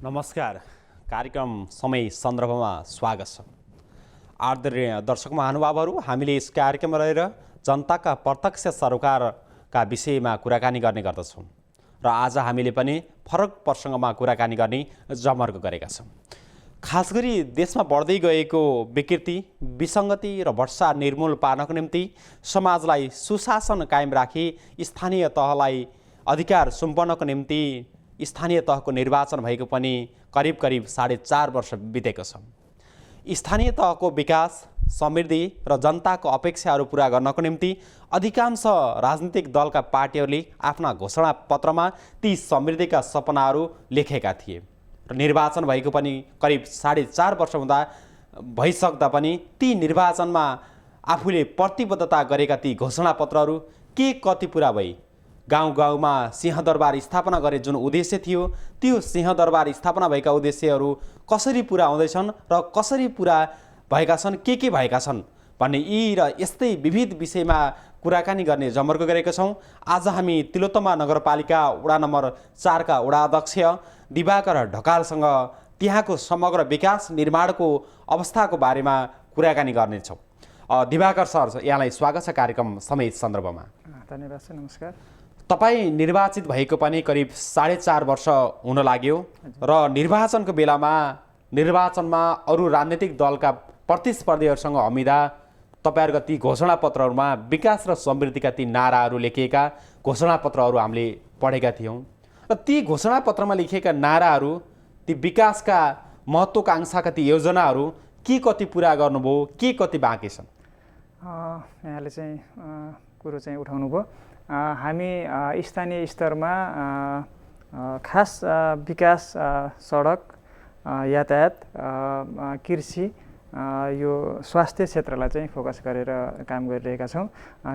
नमस्कार। कार्यक्रम समय सन्दर्भमा स्वागत छ। आदरणीय दर्शक महानुभावहरू, हामीले यस कार्यक्रममा रहेर जनताका प्रत्यक्ष सरोकारका विषयमा कुराकानी गर्ने गर्दछौँ र आज हामीले पनि फरक प्रसङ्गमा कुराकानी गर्ने जमर्को गरेका छौँ। खास गरी देशमा बढ्दै गएको विकृति, विसङ्गति र भ्रष्टाचार निर्मूल पार्नको निम्ति समाजलाई सुशासन कायम राखी स्थानीय तहलाई अधिकार सुम्पनको निम्ति स्थानीय तहको निर्वाचन भएको पनि करिब 4.5 वर्ष बितेको छ। स्थानीय तहको विकास, समृद्धि र जनताको अपेक्षाहरू पूरा गर्नको निम्ति अधिकांश राजनीतिक दलका पार्टीहरूले आफ्ना घोषणा पत्रमा ती समृद्धिका सपनाहरू लेखेका थिए र निर्वाचन भएको पनि करिब 4.5 वर्ष हुँदा भइसक्दा पनि ती निर्वाचनमा आफूले प्रतिबद्धता गरेका ती घोषणा पत्रहरू के कति पुरा भए? गाउँ-गाउँमा सिंहदरबार स्थापना गरे जुन उद्देश्य थियो, त्यो सिंहदरबार स्थापना भएका उद्देश्यहरू कसरी पुरा हुँदैछन् र कसरी पुरा भएका छन्, के भएका छन् भन्ने यी र यस्तै विविध विषयमा कुराकानी गर्ने जमर्को गरेका छौँ। आज हामी तिलोत्तमा नगरपालिका वडा नम्बर 4 का वडा अध्यक्ष दिवाकर ढकालसँग त्यहाँको समग्र विकास निर्माणको अवस्थाको बारेमा कुराकानी गर्नेछौँ। दिवाकर सर, यहाँलाई स्वागत छ कार्यक्रम समय सन्दर्भमा। धन्यवाद सर, नमस्कार। तपाईँ निर्वाचित भएको पनि करिब 4.5 वर्ष हुन लाग्यो र निर्वाचनको बेलामा निर्वाचनमा अरू राजनीतिक दलका प्रतिस्पर्धीहरूसँग हमिदा तपाईँहरूका ती घोषणापत्रहरूमा विकास र समृद्धिका ती नाराहरू लेखिएका घोषणापत्रहरू हामीले पढेका थियौँ र ती घोषणापत्रमा लेखिएका नाराहरू, ती विकासका महत्त्वाकांक्षाका ती योजनाहरू के कति पुरा गर्नुभयो, के कति बाँकी छन्? यहाँले चाहिँ कुरो चाहिँ उठाउनु भयो। हामी स्थानीय स्तरमा खास विकास, सडक, यातायात, कृषि, यो स्वास्थ्य क्षेत्रलाई चाहिँ फोकस गरेर काम गरिरहेका छौँ।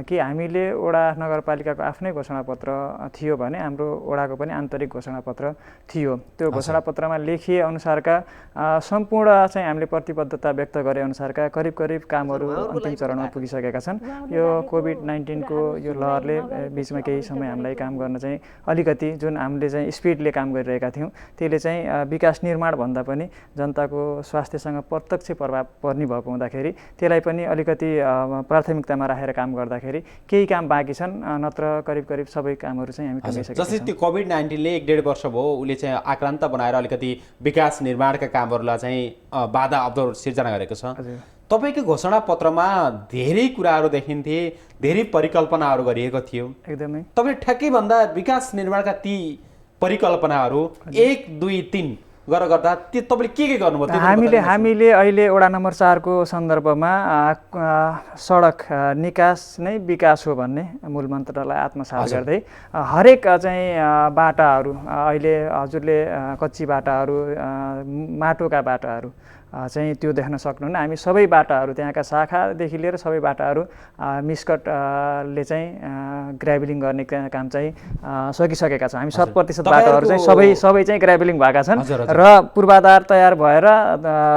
कि हामीले वडा नगरपालिकाको आफ्नै घोषणापत्र थियो भने हाम्रो वडाको पनि आन्तरिक घोषणापत्र थियो। त्यो घोषणापत्रमा लेखिए अनुसारका सम्पूर्ण चाहिँ हामीले प्रतिबद्धता व्यक्त गरे अनुसारका करिब कामहरू अन्तिम चरणमा पुगिसकेका छन्। यो कोभिड-19 को यो लहरले बिचमा केही समय हामीलाई काम गर्न चाहिँ अलिकति जुन हामीले चाहिँ स्पिडले काम गरिरहेका थियौँ, त्यसले चाहिँ विकास निर्माण भन्दा पनि जनताको स्वास्थ्यसँग प्रत्यक्ष प्रभाव पर्ने भएको हुँदाखेरि त्यसलाई पनि अलिकति प्राथमिकतामा राखेर काम गर्दाखेरि केही काम बाँकी छन्, नत्र करिब सबै कामहरू चाहिँ हामी टुङ्गिसकेका छौँ। जस्तै त्यो कोभिड-19ले 1.5 वर्ष भयो, उसले चाहिँ आक्रान्त बनाएर अलिकति विकास निर्माणका कामहरूलाई चाहिँ बाधा अवरोध सिर्जना गरेको छ। तपाईँको घोषणापत्रमा धेरै कुराहरू देखिन्थे, धेरै परिकल्पनाहरू गरिएको थियो। एकदमै तपाईँ ठ्याक्कै भन्दा विकास निर्माणका ती परिकल्पनाहरू 1, 2, 3 गर्दा त्यो तपाईँले के गर्नुभयो? हामीले अहिले वडा नम्बर 4 को सन्दर्भमा सडक निकास नै विकास हो भन्ने मूल मन्त्रलाई आत्मसात गर्दै हरेक चाहिँ बाटाहरू, अहिले हजुरले कच्ची बाटाहरू, माटोका बाटाहरू चाहिँ त्यो देख्न सक्नुहुन्न। हामी सबै बाटाहरू, त्यहाँका शाखादेखि लिएर सबै बाटाहरू मिस्कटले चाहिँ ग्राभलिङ गर्ने काम चाहिँ सकिसकेका छौँ। हामी 100% बाटाहरू चाहिँ सबै चाहिँ ग्राभलिङ भएका छन् र पूर्वाधार तयार भएर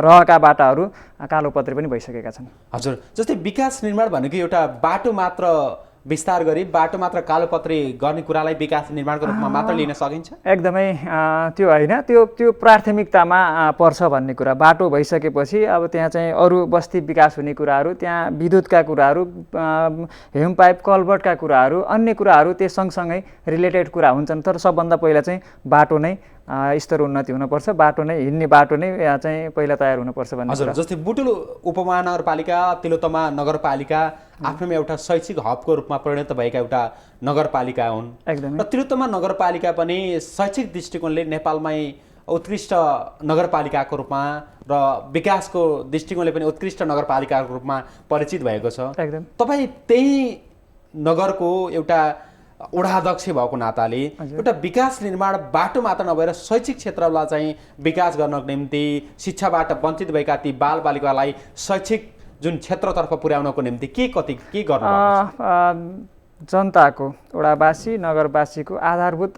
रहेका बाटाहरू कालोपत्री पनि भइसकेका छन्। हजुर, जस्तै विकास निर्माण भनेको एउटा बाटो मात्र विस्तार गरी बाटो मात्र कालोपत्री गर्ने कुरालाई विकास निर्माणको रूपमा मात्र लिन सकिन्छ? एकदमै त्यो होइन, त्यो प्राथमिकतामा पर्छ भन्ने कुरा। बाटो भइसकेपछि अब त्यहाँ चाहिँ अरू बस्ती विकास हुने कुराहरू, त्यहाँ विद्युतका कुराहरू, हेम पाइप कल्भर्टका कुराहरू, अन्य कुराहरू त्यो सँगसँगै रिलेटेड कुरा हुन्छन्। तर सबभन्दा पहिला चाहिँ बाटो नै स्तर उन्नति हुनुपर्छ, बाटो नै हिँड्ने बाटो नै चाहिँ पहिला तयार हुनुपर्छ भन्ने कुरा। जस्तै बुटुल उपमहानगरपालिका, तिलोत्तमा नगरपालिका आफ्नोमा एउटा शैक्षिक हबको रूपमा परिणत भएका एउटा नगरपालिका हुन्। र तिलोत्तमा नगरपालिका पनि शैक्षिक दृष्टिकोणले नेपालमै उत्कृष्ट नगरपालिकाको रूपमा र विकासको दृष्टिकोणले पनि उत्कृष्ट नगरपालिकाको रूपमा परिचित भएको छ। तपाईँ त्यही नगरको एउटा वडा अध्यक्ष भएको नाताले एउटा विकास निर्माण बाटो मात्र नभएर शैक्षिक क्षेत्रलाई चाहिँ विकास गर्नको निम्ति, शिक्षाबाट वञ्चित भएका ती बालबालिकालाई शैक्षिक जुन क्षेत्रतर्फ पुर्याउनको निम्ति के गर्नु? जनताको, वडावासी, नगरवासीको आधारभूत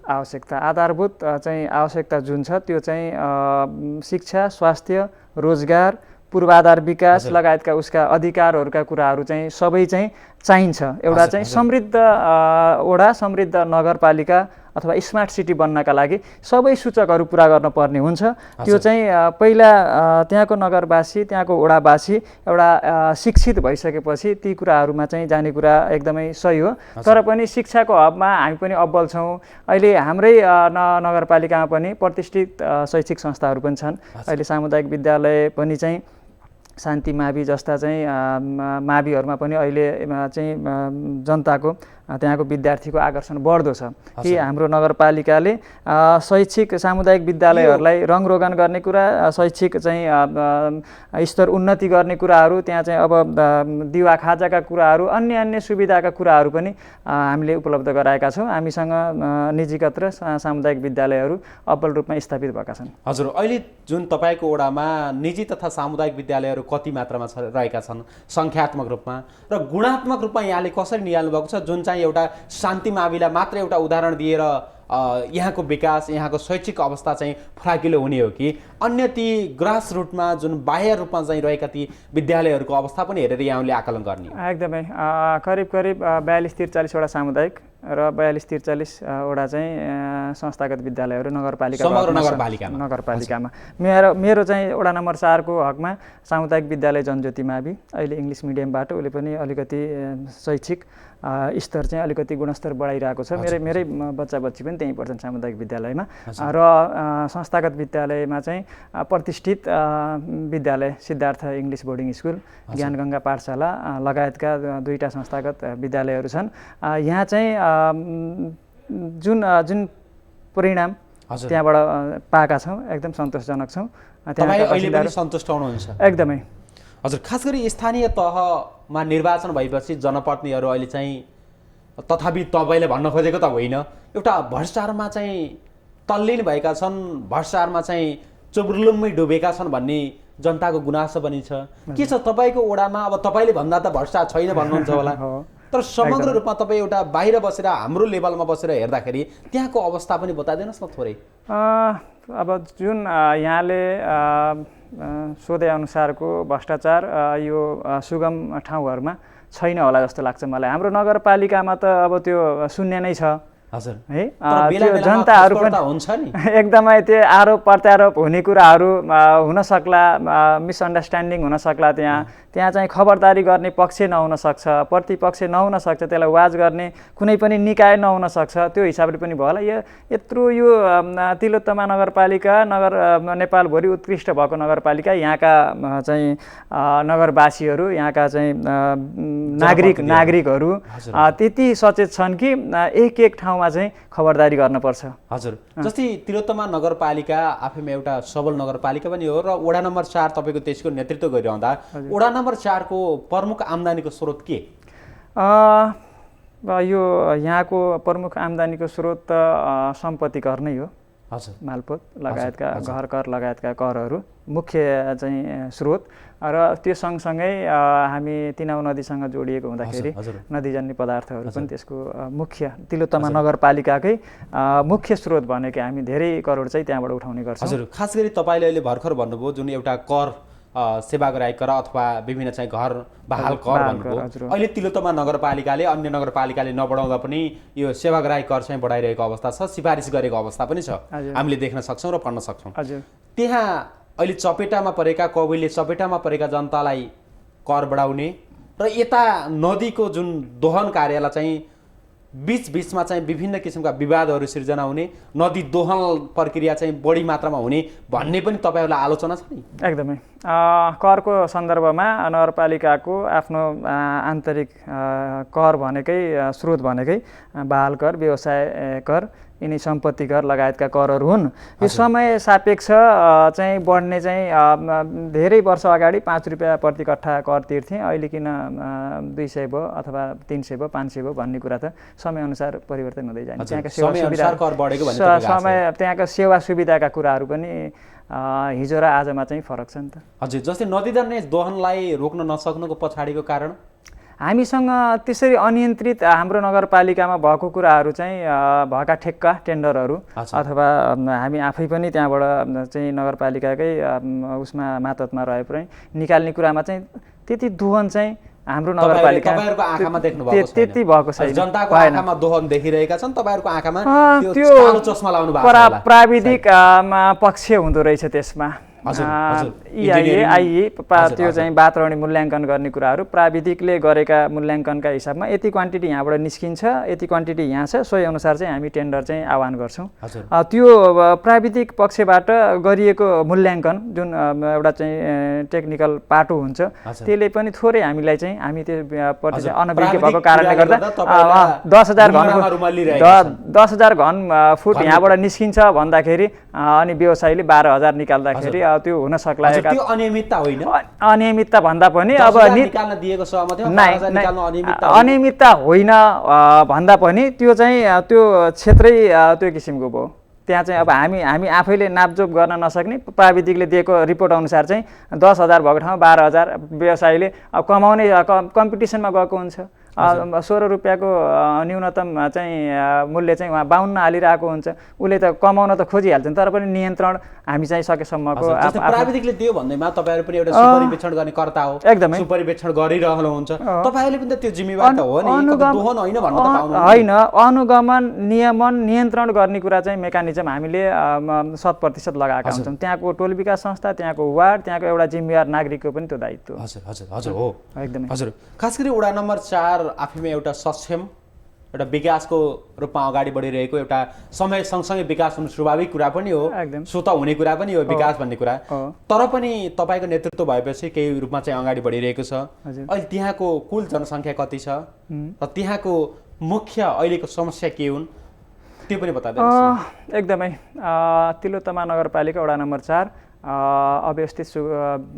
चाहिँ आवश्यकता जुन छ त्यो चाहिँ शिक्षा, स्वास्थ्य, रोजगार, पूर्वाधार विकास लगायतका उसका अधिकारहरूका कुराहरू चाहिँ सबै चाहिँ चाहिन्छ। एउटा चाहिँ समृद्ध वडा, समृद्ध नगरपालिका अथवा स्मार्ट सिटी बन्नका लागि सबै सूचकहरू पुरा गर्नुपर्ने हुन्छ। त्यो चाहिँ पहिला त्यहाँको नगरवासी त्यहाँको वडावासी एउटा शिक्षित भइसकेपछि ती कुराहरूमा चाहिँ जाने कुरा एकदमै सही हो। तर पनि शिक्षाको हबमा हामी पनि अब्बल छौँ। अहिले हाम्रै नगरपालिकामा पनि प्रतिष्ठित शैक्षिक संस्थाहरू पनि छन्। अहिले सामुदायिक विद्यालय पनि चाहिँ शान्ति मावि जस्ता चाहिँ माविहरूमा पनि अहिले चाहिँ जनताको त्यहाँको विद्यार्थीको आकर्षण बढ्दो छ कि हाम्रो नगरपालिकाले शैक्षिक सामुदायिक विद्यालयहरूलाई रङरोगन गर्ने कुरा, शैक्षिक चाहिँ स्तर उन्नति गर्ने कुराहरू, त्यहाँ चाहिँ अब दिवा खाजाका कुराहरू, अन्य अन्य सुविधाका कुराहरू पनि हामीले उपलब्ध गराएका छौँ। हामीसँग निजीगत र सामुदायिक विद्यालयहरू अब्बल रूपमा स्थापित भएका छन्। हजुर, अहिले जुन तपाईँको वडामा निजी तथा सामुदायिक विद्यालयहरू कति मात्रामा रहेका छन् सङ्ख्यात्मक रूपमा र गुणात्मक रूपमा यहाँले कसरी निहाल्नु भएको छ? जुन चाहिँ एउटा शान्ति माविलाई मात्र एउटा उदाहरण दिएर यहाँको विकास, यहाँको शैक्षिक अवस्था चाहिँ फराकिलो हुने हो कि अन्य ती ग्रास रुटमा जुन बाह्य रूपमा चाहिँ रहेका ती विद्यालयहरूको अवस्था पनि हेरेर यहाँले आकलन गर्ने? एकदमै करिब करिब 42-43वटा सामुदायिक र 42-43 वटा चाहिँ संस्थागत विद्यालयहरू नगरपालिकामा। मेरो चाहिँ वडा नम्बर 4 को हकमा सामुदायिक विद्यालय जनज्योति मावि, अहिले इङ्ग्लिस मिडियमबाट उसले पनि अलिकति शैक्षिक स्तर चाहिँ अलिकति गुणस्तर बढाइरहेको छ। मेरै बच्चा बच्ची पनि त्यहीँ पढ्छन् सामुदायिक विद्यालयमा। र संस्थागत विद्यालयमा चाहिँ प्रतिष्ठित विद्यालय Siddhartha English boarding school, Gyanganga पाठशाला लगायतका 2टा संस्थागत विद्यालयहरू छन्। यहाँ चाहिँ जुन परिणाम त्यहाँबाट पाएका छौँ एकदम सन्तोषजनक छौँ। तपाईँ अहिले पनि सन्तुष्ट हुनुहुन्छ? एकदमै। हजुर, खास गरी स्थानीय तहमा निर्वाचन भएपछि जनप्रतिनिधिहरू अहिले चाहिँ तथापि तपाईँले भन्न खोजेको त होइन, एउटा भ्रष्टाचारमा चाहिँ तल्लीन भएका छन्, भ्रष्टाचारमा चाहिँ चुब्रुलुम्मै डुबेका छन् भन्ने जनताको गुनासो पनि छ। के छ तपाईँको वडामा? अब तपाईँले भन्दा त भ्रष्टाचार छैन भन्नुहुन्छ होला, तर समग्र रूपमा तपाईँ एउटा बाहिर बसेर हाम्रो लेभलमा बसेर हेर्दाखेरि त्यहाँको अवस्था पनि बताइदिनुहोस् न थोरै। अब जुन यहाँले सोधे अनुसारको भ्रष्टाचार यो सुगम ठाउँहरूमा छैन होला जस्तो लाग्छ मलाई। हाम्रो नगरपालिकामा त अब त्यो शून्य नै छ। हजुर, है त्यो जनताहरू पनि हुन्छ नि एकदमै त्यो आरोप प्रत्यारोप हुने कुराहरू हुन सक्ला, मिसअन्डरस्ट्यान्डिङ हुन सक्ला। त्यहाँ चाहिँ खबरदारी गर्ने पक्ष नहुन सक्छ, प्रतिपक्ष नहुन सक्छ, त्यसलाई वाच गर्ने कुनै पनि निकाय नहुन सक्छ। त्यो हिसाबले पनि भयो होला। यत्रो यो तिलोत्तमा नगरपालिका नेपालभरि उत्कृष्ट भएको नगरपालिका, यहाँका चाहिँ नगरवासीहरू, यहाँका चाहिँ नागरिकहरू त्यति सचेत छन् कि एक ठाउँमा चाहिँ खबरदारी गर्नुपर्छ। हजुर, जस्तै तिलोत्तमा नगरपालिका आफैमा एउटा सबल नगरपालिका पनि हो र वडा नम्बर 4 तपाईँको त्यसको नेतृत्व गरिरहँदा वडा नम्बर 4 को प्रमुख आम्दानीको स्रोत के? यो यहाँको प्रमुख आम्दानीको स्रोत त सम्पत्ति कर नै हो। हजुर, मालपोत लगायतका घर कर लगायतका करहरू मुख्य चाहिँ स्रोत। र त्यो सँगसँगै हामी तिनाउ नदीसँग जोडिएको हुँदाखेरि नदीजन्य पदार्थहरू पनि त्यसको मुख्य तिलोत्तमा नगरपालिकाकै मुख्य स्रोत भनेको हामी धेरै करोड चाहिँ त्यहाँबाट उठाउने गर्छौँ। हजुर, खास गरी तपाईँले अहिले भर्खर भन्नुभयो जुन एउटा कर सेवाग्राही कर अथवा विभिन्न चाहिँ घर बहाल कर भन्नुभयो, अहिले तिलोत्तमा नगरपालिकाले अन्य नगरपालिकाले नबढाउँदा पनि यो सेवाग्राही कर चाहिँ बढाइरहेको अवस्था छ, सिफारिस गरेको अवस्था पनि छ, हामीले देख्न सक्छौँ र पढ्न सक्छौँ। त्यहाँ अहिले चपेटामा परेका कविले चपेटामा परेका जनतालाई कर बढाउने र यता नदीको जुन दोहन कार्यलाई चाहिँ बीचमा चाहिँ विभिन्न किसिमका विवादहरू सिर्जना हुने, नदी दोहन प्रक्रिया चाहिँ बढी मात्रामा हुने भन्ने पनि तपाईँहरूलाई आलोचना छ नि? एकदमै। करको सन्दर्भमा नगरपालिकाको आफ्नो आन्तरिक कर भनेकै स्रोत भनेकै बहाल कर, व्यवसाय कर, यिनी सम्पत्ति कर लगायतका करहरू हुन्। यो समय सापेक्ष चाहिँ बढ्ने चाहिँ धेरै वर्ष अगाडि 5 रुपियाँ प्रति कट्ठा कर तिर्थे, अहिले किन 200 भयो अथवा 300 भयो 500 भयो भन्ने कुरा त समयअनुसार परिवर्तन हुँदै जान्छ। त्यहाँका सेवा सुविधाका कुराहरू पनि हिजो र आजमा चाहिँ फरक छ नि त। हजुर, जस्तै नदीजन्य दोहनलाई रोक्न नसक्नुको पछाडिको कारण हामीसँग त्यसरी अनियन्त्रित हाम्रो नगरपालिकामा भएको कुराहरू चाहिँ भएका ठेक्का टेन्डरहरू अथवा हामी आफै पनि त्यहाँबाट चाहिँ नगरपालिकाकै उसमा मातहतमा रहे पनि निकाल्ने कुरामा चाहिँ त्यति दोहन चाहिँ हाम्रो नगरपालिका तपाईहरुको आँखामा देख्नु भएको छैन त्यति भएको छैन जनताको आँखामा दोहन देखिरहेका छन् तपाईहरुको आँखामा त्यो त्यो कालो चस्मा लाउनु भएको होला प्राविधिक पक्ष हुँदो रहेछ त्यसमा आइए त्यो चाहिँ वातावरणीय मूल्याङ्कन गर्ने कुराहरू प्राविधिकले गरेका मूल्याङ्कनका हिसाबमा यति क्वान्टिटी यहाँबाट निस्किन्छ यति क्वान्टिटी यहाँ छ सोही अनुसार चाहिँ हामी टेन्डर चाहिँ आह्वान गर्छौँ त्यो प्राविधिक पक्षबाट गरिएको मूल्याङ्कन जुन एउटा चाहिँ टेक्निकल पाटो हुन्छ त्यसले पनि थोरै हामीलाई चाहिँ हामी त्योप्रति चाहिँ अनभिज्ञ भएको कारणले गर्दा 10,000 घन फुट यहाँबाट निस्किन्छ भन्दाखेरि अनि व्यवसायीले 12,000 निकाल्दाखेरि त्यो हुन सक्ला त्यो अनियमितता होइन अनियमितता भन्दा पनि अब निकाल्न दिएको सहमति अनियमितता होइन भन्दा पनि त्यो चाहिँ त्यो क्षेत्रै त्यो किसिमको भयो त्यहाँ चाहिँ अब हामी आफैले नापजोप गर्न नसक्ने प्राविधिकले दिएको रिपोर्ट अनुसार चाहिँ 10,000 भएको ठाउँमा 12,000 व्यवसायीले कमाउने कम्पिटिसनमा गएको हुन्छ 16 रुपियाँको न्यूनतम चाहिँ मूल्य चाहिँ उहाँ 52 हालिरहेको हुन्छ उसले त कमाउन त खोजिहाल्छ तर पनि नियन्त्रण हामी चाहिँ सकेसम्मको प्राविधिकले दियो भन्दैमा तपाईहरु पनि एउटा सुपरिवेक्षण गर्ने कर्ता हो एकदमै सुपरिवेक्षण गरिरहनुहुन्छ तपाईहरुले पनि त त्यो जिम्मेवारी त हो नि दोहन होइन भन्न त पाउनु होइन अनुगमन नियमन नियन्त्रण गर्ने कुरा चाहिँ मेकानिजम हामीले 100% लगाएका हुन्छौँ त्यहाँको टोल विकास संस्था त्यहाँको वार्ड त्यहाँको एउटा जिम्मेवार नागरिकको पनि त्यो दायित्व हजुर हो एकदमै हजुर खास गरी वडा नम्बर 4 आफैमा एउटा सक्षम एउटा विकासको रूपमा अगाडि बढिरहेको एउटा समय सँगसँगै विकास हुनु स्वाभाविक कुरा पनि हो स्वत हुने कुरा पनि हो विकास भन्ने कुरा तर पनि तपाईको नेतृत्व भएपछि केही रूपमा चाहिँ अगाडि बढिरहेको छ अहिले त्यहाँको कुल जनसङ्ख्या कति छ र त्यहाँको मुख्य अहिलेको समस्या के हुन् त्यो पनि बताइदिनुहोस् एकदमै तिलोत्तमा नगरपालिका वडा नम्बर 4 अव्यवस्थित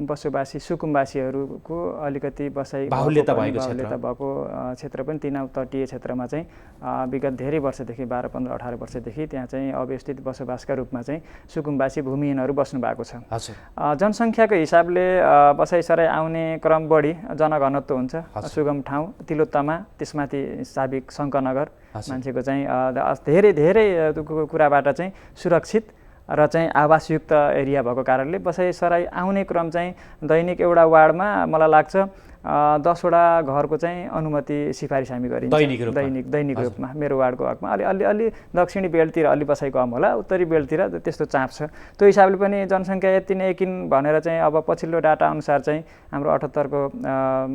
बसोबासी सुकुम्बासीहरूको अलिकति बसाइ बाहुल्यता भएको क्षेत्र पनि तीन तटीय क्षेत्रमा चाहिँ विगत धेरै वर्षदेखि 12, 15, 18 वर्षदेखि त्यहाँ चाहिँ अव्यवस्थित बसोबासका रूपमा चाहिँ सुकुम्बासी भूमिहीनहरू बस्नु भएको छ जनसङ्ख्याको हिसाबले बसाइसराई आउने क्रम बढी जनघनत्व हुन्छ सुगम ठाउँ तिलोत्तमा त्यसमाथि साबिक शङ्करनगर मान्छेको चाहिँ धेरै धेरै कुराबाट चाहिँ सुरक्षित र चाहिँ आवासयुक्त एरिया भएको कारणले बसाइसराई आउने क्रम चाहिँ दैनिक एउटा वार्डमा मलाई लाग्छ 10 वटा घरको चाहिँ अनुमति सिफारिस हामी गरिन्छ दैनिक रूपमा मेरो वार्डको हकमा अलि दक्षिणी बेल्टतिर अलि बसाइ कम होला उत्तरी बेल्टतिर त्यस्तो चाप छ त्यो हिसाबले पनि जनसङ्ख्या यति नै किन भनेर चाहिँ अब पछिल्लो डाटा अनुसार चाहिँ हाम्रो 78 को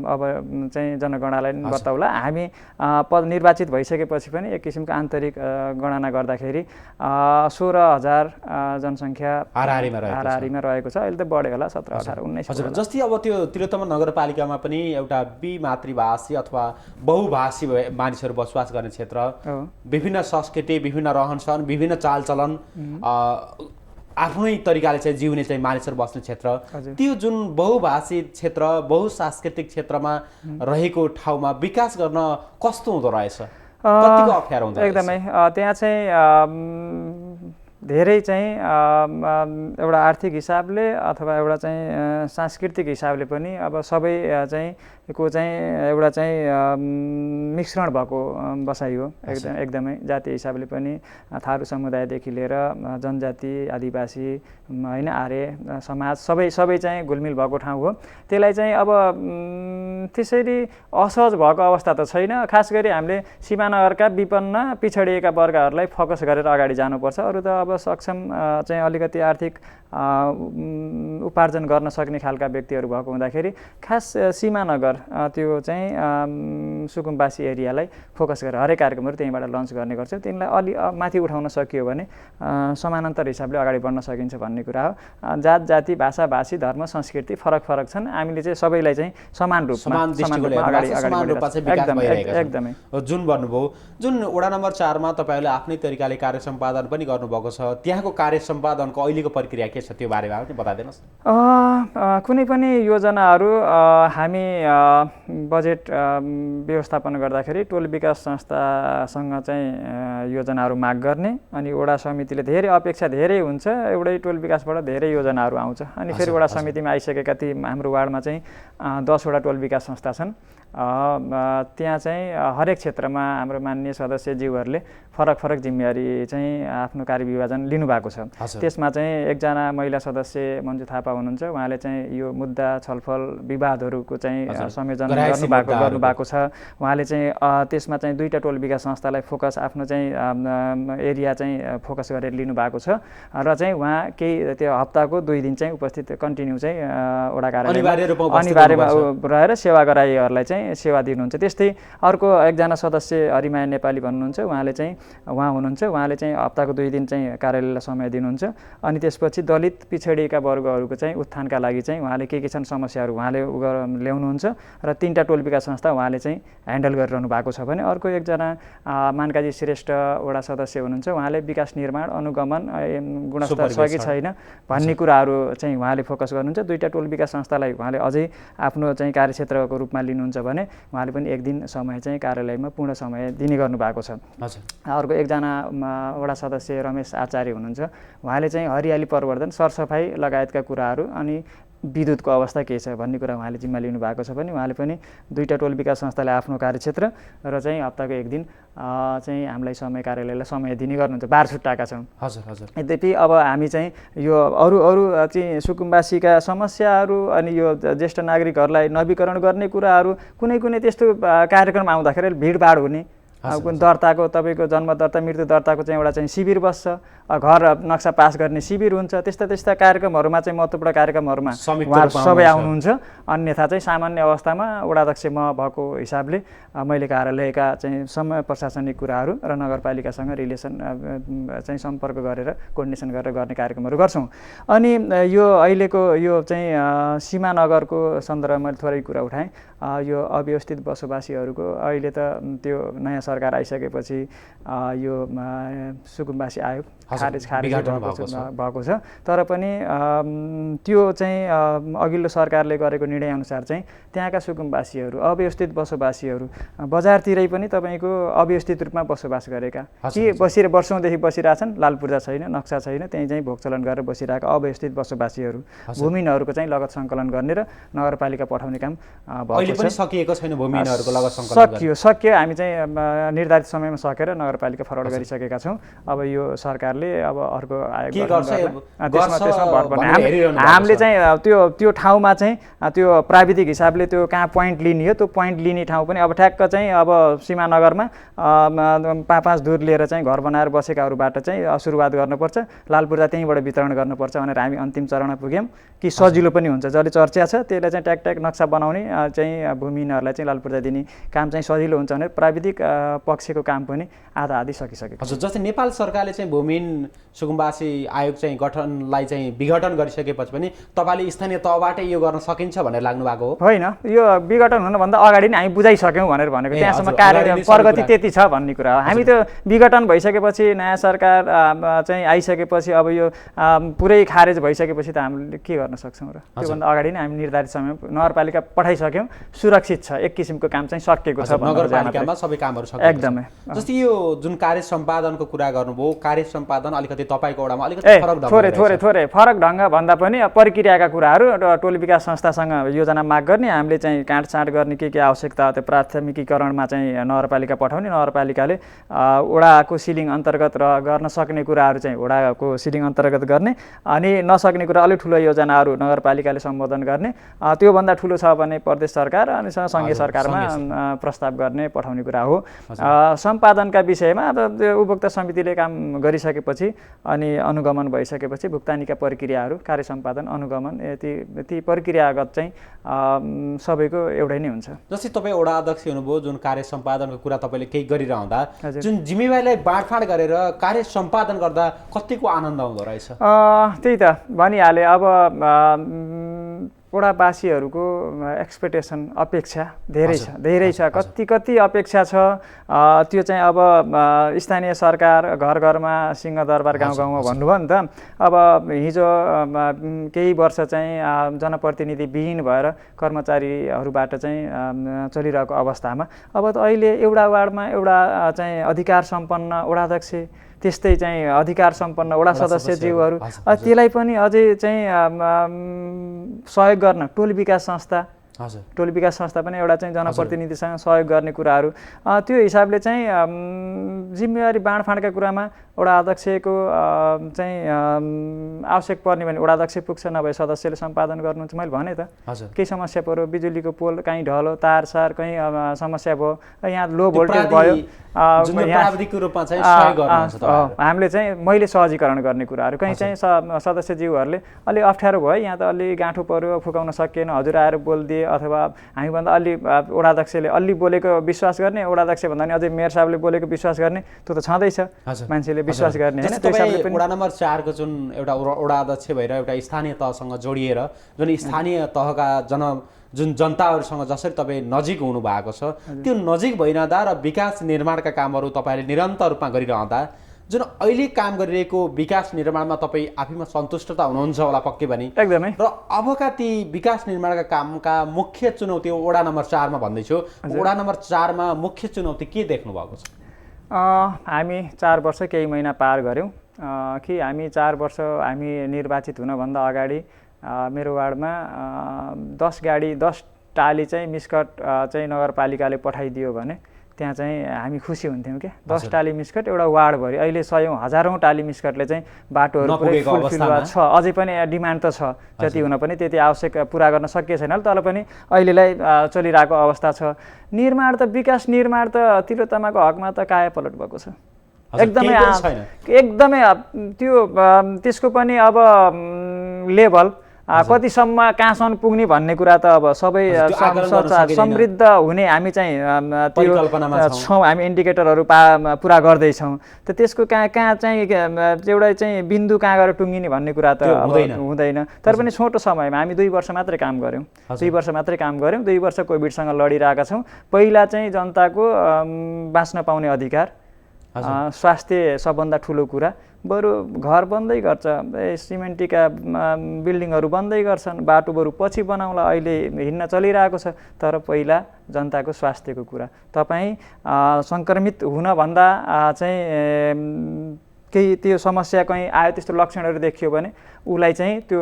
अब चाहिँ जनगणनालाई बताउला हामी पद निर्वाचित भइसकेपछि पनि एक किसिमको आन्तरिक गणना गर्दाखेरि 16,000 जनसङ्ख्या हाराहारीमा रहेको छ अहिले त बढ्यो होला 17, 18, 19 हजुर जस्तै अब त्यो तिलोत्तमा नगरपालिकामा पनि एउटा मातृभाषी अथवा बहुभाषी मानिसहरू बसोबास गर्ने क्षेत्र विभिन्न संस्कृति विभिन्न रहनसहन विभिन्न चालचलन आफ्नै तरिकाले चाहिँ जिउने चाहिँ मानिसहरू बस्ने क्षेत्र त्यो जुन बहुभाषी क्षेत्र बहुसांस्कृतिक क्षेत्रमा रहेको ठाउँमा विकास गर्न कस्तो हुँदो रहेछ कतिको अप्ठ्यारो हुँदो रहेछ एकदमै त्यहाँ चाहिँ धेरै चाहिँ एउटा आर्थिक हिसाबले अथवा एउटा चाहिँ सांस्कृतिक हिसाबले पनि अब सबै चाहिँ एउटा चाहिँ मिश्रण भएको बसाइ हो एकदमै जातीय हिसाबले पनि थारू समुदायदेखि लिएर जनजाति आदिवासी हैन आर्य समाज सबै चाहिँ घुलमिल भएको ठाउँ हो त्यसलाई चाहिँ अब त्यसरी असहज भएको अवस्था त छैन खास गरी हामीले सीमानगरका विपन्न पिछडिएका वर्गहरूलाई फोकस गरेर अगाडि जानुपर्छ अरु त अब सक्षम चाहिँ अलिकति आर्थिक उपार्जन गर्न सक्ने खालका व्यक्तिहरू भएको हुँदाखेरि खास सीमानगर त्यो चाहिँ सुकुम्बासी एरियालाई फोकस गरेर हरेक कार्यक्रमहरू त्यहीँबाट लन्च गर्ने गर्छौँ तिनलाई अलि माथि उठाउन सकियो भने समानान्तर हिसाबले अगाडि बढ्न सकिन्छ भन्ने कुरा हो जात जाति भाषा भाषी धर्म संस्कृति फरक छन् हामीले चाहिँ सबैलाई चाहिँ समान रूपमा एकदमै जुन भन्नुभयो जुन वडा नम्बर 4 मा तपाईहरुले आफ्नै तरिकाले कार्य सम्पादन पनि गर्नुभएको छ त्यहाँको कार्य सम्पादनको अहिलेको प्रक्रिया के छ त्यो बारेमा पनि बताइदिनुस् कुनै पनि योजनाहरू हामी बजेट व्यवस्थापन गर्दाखेरि टोल विकास संस्थासँग चाहिँ योजनाहरू माग गर्ने अनि वडा समितिले धेरै अपेक्षा धेरै हुन्छ एउटै टोल विकासबाट धेरै योजनाहरू आउँछ अनि फेरि वडा समितिमा आइसकेका ती हाम्रो वार्डमा चाहिँ 10 वटा टोल विकास संस्था छन् त्यहाँ चाहिँ हरेक क्षेत्रमा हाम्रो माननीय सदस्यज्यूहरूले फरक जिम्मेवारी चाहिँ आफ्नो कार्यविभाजन लिनुभएको छ त्यसमा चाहिँ एकजना महिला सदस्य मञ्जु थापा हुनुहुन्छ, उहाँले चाहिँ यो मुद्दा छलफल विवादहरूको चाहिँ संयोजन गराएसी गर्नुभएको छ। उहाँले चाहिँ त्यसमा चाहिँ 2टा टोल विकास संस्थालाई फोकस आफ्नो चाहिँ एरिया चाहिँ फोकस गरेर लिनुभएको छ र चाहिँ उहाँ केही त्यो हप्ताको 2 दिन चाहिँ उपस्थित कन्टिन्यू चाहिँ वडा कार्यालयमा अनिवार्यमा रहेर सेवा गराइहरूलाई चाहिँ सेवा दिनुहुन्छ। त्यस्तै अर्को एकजना सदस्य हरिमाया नेपाली भन्नुहुन्छ, उहाँ हुनुहुन्छ, उहाँले चाहिँ हप्ताको 2 दिन चाहिँ कार्यालयलाई समय दिनुहुन्छ। अनि त्यसपछि दलित पिछडिएका वर्गहरूको चाहिँ उत्थानका लागि चाहिँ उहाँले के छन् समस्याहरू उहाँले ल्याउनुहुन्छ र 3टा टोल विकास संस्था उहाँले चाहिँ ह्यान्डल गरिरहनु भएको छ भने अर्को एकजना मानकाजी श्रेष्ठ वडा सदस्य हुनुहुन्छ, उहाँले विकास निर्माण अनुगमन गुणस्तर छ कि छैन भन्ने कुराहरू चाहिँ उहाँले फोकस गर्नुहुन्छ। 2टा टोल विकास संस्थालाई उहाँले अझै आफ्नो चाहिँ कार्यक्षेत्रको रूपमा लिनुहुन्छ भने उहाँले पनि 1 दिन समय चाहिँ कार्यालयमा पूर्ण समय दिने गर्नुभएको छ। अर्को एकजना वडा सदस्य रमेश आचार्य हुनुहुन्छ, उहाँले चाहिँ हरियाली प्रवर्धन सरसफाइ लगायतका कुराहरू अनि विद्युतको अवस्था के छ भन्ने कुरा उहाँले जिम्मा लिनुभएको छ भने उहाँले पनि 2टा टोल विकास संस्थालाई आफ्नो कार्यक्षेत्र र चाहिँ हप्ताको 1 दिन चाहिँ हामीलाई कार्यालयलाई समय दिने गर्नुहुन्छ। बार छुट्टाएका छौँ। यद्यपि अब हामी चाहिँ यो अरू चाहिँ सुकुम्बासीका समस्याहरू अनि यो ज्येष्ठ नागरिकहरूलाई नवीकरण गर्ने कुराहरू कुनै त्यस्तो कार्यक्रम आउँदाखेरि भिडभाड हुने दर्ताको तपाईँको जन्म दर्ता मृत्यु दर्ताको चाहिँ एउटा चाहिँ शिविर बस्छ, घर नक्सा पास गर्ने शिविर हुन्छ। त्यस्ता कार्यक्रमहरूमा चाहिँ महत्त्वपूर्ण कार्यक्रमहरूमा उहाँहरू सबै आउनुहुन्छ। अन्यथा चाहिँ सामान्य अवस्थामा वडाध्यक्ष म भएको हिसाबले मैले कार्यालयका चाहिँ समय प्रशासनिक कुराहरू र नगरपालिकासँग रिलेसन चाहिँ सम्पर्क गरेर कोर्डिनेसन गरेर गर्ने कार्यक्रमहरू गर्छौँ। अनि यो अहिलेको यो चाहिँ सीमा नगरको सन्दर्भमा मैले थोरै कुरा उठाएँ। यो अव्यवस्थित बसोबासीहरूको अहिले त त्यो नयाँ सरकार आइसकेपछि यो सुकुम्बासी आयोग खारेज भएको छ। तर पनि त्यो चाहिँ अघिल्लो सरकारले गरेको निर्णयअनुसार चाहिँ त्यहाँका सुकुम्बासीहरू अव्यवस्थित बसोबासीहरू बजारतिरै पनि तपाईँको अव्यवस्थित रूपमा बसोबास गरेका के वर्षौँदेखि बसिरहेछन्, लाल पूर्जा छैन, नक्सा छैन, त्यहीँ चाहिँ भोगचलन गरेर बसिरहेका अव्यवस्थित बसोबासीहरू भूमिहीनहरूको चाहिँ लगत सङ्कलन गर्ने र नगरपालिका पठाउने काम सकिएको छैन। भूमिहीनहरूको लगत सङ्कलन सकियो। हामी चाहिँ निर्धारित समयमा सकेर नगरपालिका फरवार्ड गरिसकेका छौँ। अब यो सरकारले अब अर्को आयोग हामीले चाहिँ त्यो ठाउँमा चाहिँ त्यो प्राविधिक हिसाबले त्यो कहाँ पोइन्ट लिने हो, त्यो पोइन्ट लिने ठाउँ पनि अब ठ्याक्क चाहिँ अब सीमानगरमा 5 दूर लिएर चाहिँ घर बनाएर बसेकाहरूबाट चाहिँ सुरुवात गर्नुपर्छ, लाल पूर्जा त्यहीँबाट वितरण गर्नुपर्छ भनेर हामी अन्तिम चरणमा पुग्यौँ कि सजिलो पनि हुन्छ। जसले चर्चा छ त्यसले चाहिँ ट्याक नक्सा बनाउने चाहिँ भूमिहीनहरूलाई चाहिँ लाल पूर्जा दिने काम चाहिँ सजिलो हुन्छ भनेर प्राविधिक पक्षको काम पनि आधा सकिसकेको छ। जस्तै नेपाल सरकारले चाहिँ भूमिहीन सुकुम्बासी आयोग चाहिँ गठनलाई चाहिँ विघटन गरिसकेपछि पनि तपाईँले स्थानीय तहबाटै यो गर्न सकिन्छ भनेर लाग्नु भएको हो? होइन, यो विघटन हुनुभन्दा अगाडि नै हामी बुझाइसक्यौँ भनेर भनेको। त्यहाँसम्म कार्य प्रगति त्यति छ भन्ने कुरा हो। हामी त्यो विघटन भइसकेपछि नयाँ सरकार चाहिँ आइसकेपछि अब यो पुरै खारेज भइसकेपछि त हामीले के गर्न सक्छौँ र? त्योभन्दा अगाडि नै हामी निर्धारित समयमा नगरपालिका पठाइसक्यौँ, सुरक्षित छ, एक किसिमको काम चाहिँ सकिएको छ। नगरपालिकामा सबै कामहरू सकिएको छ एकदमै। जस्तै यो जुन कार्य सम्पादनको कुरा गर्नुभयो, कार्य सम्पादन अलिकति तपाईँको वडामा अलिकति थोरै फरक ढङ्ग भन्दा पनि प्रक्रियाका कुराहरू टोल विकास संस्थासँग योजना माग गर्ने, हामीले चाहिँ काटछाँट गर्ने के आवश्यकता हो त्यो प्राथमिकीकरणमा चाहिँ नगरपालिका पठाउने, नगरपालिकाले वडाको सिलिङ अन्तर्गत गर्न सक्ने कुराहरू चाहिँ वडाको सिलिङ अन्तर्गत गर्ने, अनि नसक्ने कुरा अलिक ठुलो योजनाहरू नगरपालिकाले सम्बोधन गर्ने, त्योभन्दा ठुलो छ भने प्रदेश सरकार अनि सङ्घीय सरकारमा प्रस्ताव गर्ने पठाउने कुरा हो। सम्पादनका विषयमा अब उपभोक्ता समितिले काम गरिसकेपछि अनि अनुगमन भइसकेपछि भुक्तानीका प्रक्रियाहरू कार्य सम्पादन अनुगमन ती प्रक्रियागत चाहिँ सबैको एउटै नै हुन्छ। जस्तै तपाईँ वडा अध्यक्ष हुनुभयो, जुन कार्य सम्पादनको कुरा तपाईँले केही गरिरहँदा जुन जिम्मेवारीलाई बाँडफाँड गरेर कार्य सम्पादन गर्दा कतिको आनन्द आउँदो रहेछ? त्यही त भनिहालेँ। अब वडावासीहरूको एक्सपेक्टेसन अपेक्षा धेरै छ कति अपेक्षा छ। त्यो चाहिँ अब स्थानीय सरकार घर घरमा सिंहदरबार गाउँ गाउँमा भन्नुभयो नि त। अब हिजो केही वर्ष चाहिँ जनप्रतिनिधि विहीन भएर कर्मचारीहरूबाट चाहिँ चलिरहेको अवस्थामा अब त अहिले एउटा वार्डमा एउटा चाहिँ अधिकार सम्पन्न वडाध्यक्ष, त्यस्तै चाहिँ अधिकार सम्पन्न वडा सदस्यज्यूहरू, त्यसलाई पनि अझै चाहिँ सहयोग गर्न टोल विकास संस्था हजुर टोली विकास संस्था पनि एउटा चाहिँ जनप्रतिनिधिसँग सहयोग गर्ने कुराहरू त्यो हिसाबले चाहिँ जिम्मेवारी बाँडफाँडका कुरामा वडा अध्यक्षको चाहिँ आवश्यक पर्ने भने वडा अध्यक्ष पुग्छ, नभए सदस्यले सम्पादन गर्नुहुन्छ। मैले भने त केही समस्या पऱ्यो, बिजुलीको पोल कहीँ ढलो, तारसार कहीँ समस्या भयो, यहाँ लो भोल्टेज भयो, हामीले चाहिँ मैले सहजीकरण गर्ने कुराहरू कहीँ चाहिँ सदस्यज्यूहरूले अलि अप्ठ्यारो भयो, यहाँ त अलि गाँठो पऱ्यो, फुकाउन सकिएन, हजुर आएर बोलिदिए, अथवा हामीभन्दा अलि वडा अध्यक्षले अलि बोलेको विश्वास गर्ने, वडा अध्यक्ष भन्दा नि अझै मेयर साहबले बोलेको विश्वास गर्ने, त्यो त छँदैछ मान्छेले विश्वास गर्ने हैन। वडा नम्बर 4 को जुन एउटा वडा अध्यक्ष भएर एउटा स्थानीय तहसँग जोडिएर जुन स्थानीय तहका जुन जनताहरूसँग जसरी तपाईँ नजिक हुनु भएको छ, त्यो नजिक भइरहँदा र विकास निर्माणका कामहरू तपाईँले निरन्तर रूपमा गरिरहँदा जुन अहिले काम गरिरहेको विकास निर्माणमा तपाईँ आफैमा सन्तुष्ट त हुनुहुन्छ होला पक्कै पनि, एकदमै। र अबका ती विकास निर्माणका कामका मुख्य चुनौती वडा नम्बर 4 मा भन्दैछु, वडा नम्बर 4 मा मुख्य चुनौती के देख्नु भएको छ? हामी 4 वर्ष केही महिना पार गऱ्यौँ कि हामी 4 वर्ष हामी निर्वाचित हुनभन्दा अगाडि मेरो वार्डमा 10 टाली चाहिँ मिस्कट चाहिँ नगरपालिकाले पठाइदियो भने त्यहाँ चाहिँ हामी खुसी हुन्थ्यौँ क्या। 10 टाली मिस्कट एउटा वार्डभरि, अहिले सयौँ हजारौँ टाली मिस्कटले चाहिँ बाटोहरू पुरै फुलफिल छ, अझै पनि डिमान्ड त छ, जति हुन पनि त्यति आवश्यक पुरा गर्न सकिएको छैन, तर पनि अहिलेलाई चलिरहेको अवस्था छ। निर्माण त विकास निर्माण त तिलोत्तमाको हकमा त कायापलट भएको छ, एकदमै त्यो त्यसको पनि अब लेभल कतिसम्म कहाँसम्म पुग्ने भन्ने कुरा त अब सबै समृद्ध हुने हामी चाहिँ त्यो छौँ, हामी इन्डिकेटरहरू पुरा गर्दैछौँ, त त्यसको कहाँ चाहिँ एउटा चाहिँ बिन्दु कहाँ गएर टुङ्गिने भन्ने कुरा त हुँदैन। तर पनि छोटो समयमा हामी 2 वर्ष मात्रै काम गऱ्यौँ, 2 वर्ष मात्रै काम गऱ्यौँ, 2 वर्ष कोभिडसँग लडिरहेका छौँ। पहिला चाहिँ जनताको बाँच्न पाउने अधिकार, स्वास्थ्य सबभन्दा ठुलो कुरा, बरु घर बन्दै गर्छ, सिमेन्टीका बिल्डिङहरू बन्दै गर्छन्, बाटो बरु पछि बनाउँला, अहिले हिँड्न चलिरहेको छ, तर पहिला जनताको स्वास्थ्यको कुरा। तपाईँ सङ्क्रमित हुनभन्दा चाहिँ केही त्यो समस्या कहीँ आयो, त्यस्तो लक्षणहरू देखियो भने उसलाई चाहिँ त्यो